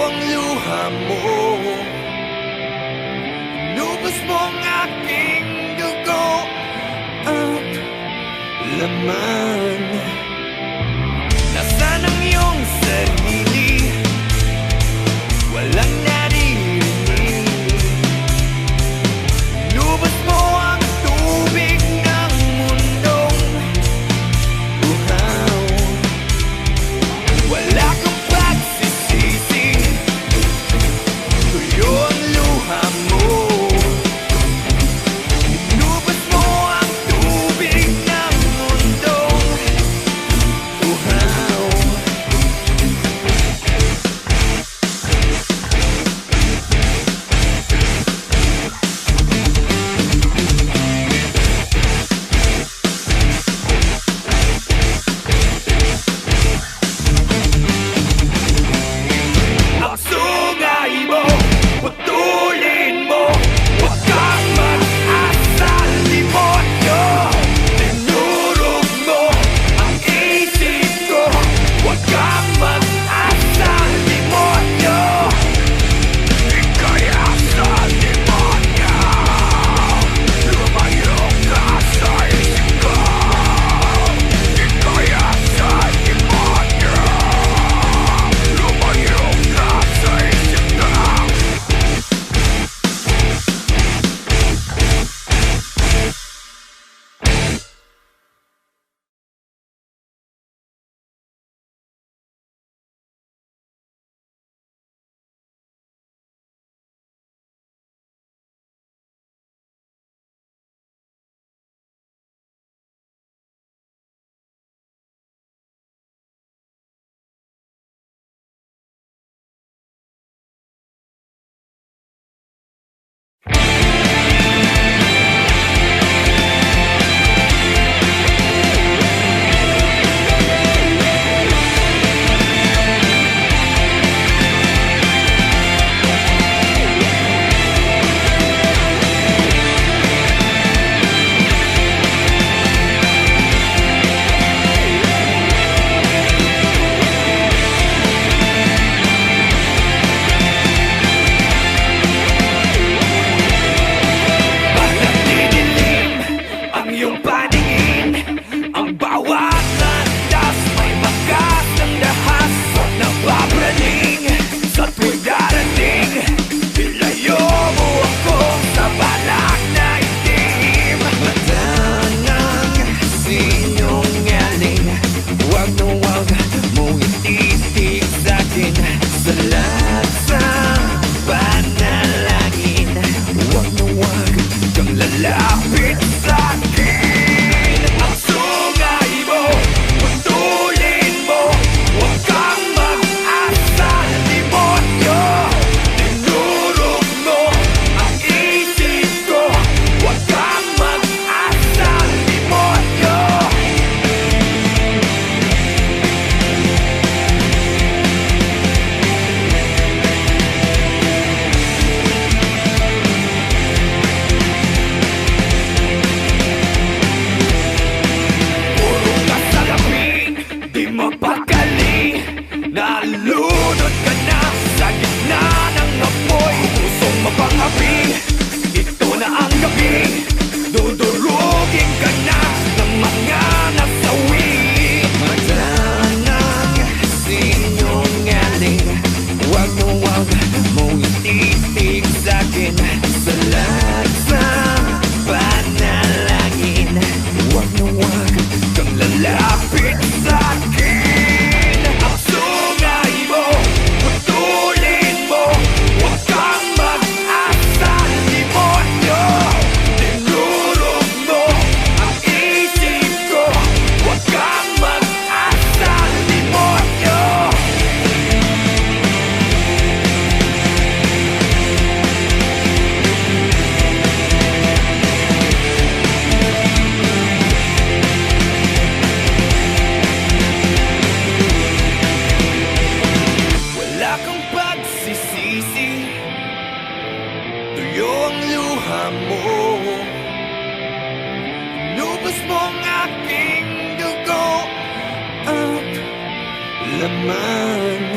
ang luha mo. Inubos mo ang aking dugo at laman. Nasaan ang iyong sarili? Walang naririnig. Inubos mo ang tubig ng mundong uhaw. Wala kang pagsisisi, tuyo ang luha mo. Inubos mo ang tubig ng mundong uhaw. Ang sungay mo, putulin mo. Huwag kang mag-asal, demonyo. Tinurog mo ang isip ko. Huwag kang mag-asal, demonyo. Ikaya sa demonyo. Lumayo ka sa isip ko. Ikaya sa demonyo. Lumayo ka sa isip ko. Bakit didilim ang iyong paningin? Ang bawat landas may bakas ng dahas na babraling. Sa tuwing darating, ilayo mo ako sa balak na itim. Matanang sinungaling, huwag na huwag mong ititig sa'kin. Sa lahat sa panalangin, huwag na huwag kang lalapit sa'kin. Ang sungay mo, putulin mo. Huwag kang mag-asal, demonyo. Tinurog mo ang isip ko. Huwag kang mag-asal, demonyo. Puro kasalapin, di mapakali. Nalunod ka na sa gitna ng apoy. Pusong mapangapi, ito na ang gabi. Dudurugin ka na ng mga nasawi. Matanang sinungaling, huwag na huwag mong ititig sa'kin. Sa lahat sa panalangin, huwag na huwag kang lalapit sa'kin. Ang sungay mo, putulin mo. Huwag kang mag-asal, demonyo. Tinurog mo ang isip ko. Huwag kang mag-asal, demonyo. Wala kang pagsisisi, tuyo ang luha mo. Inubos mo ang aking dugo at laman.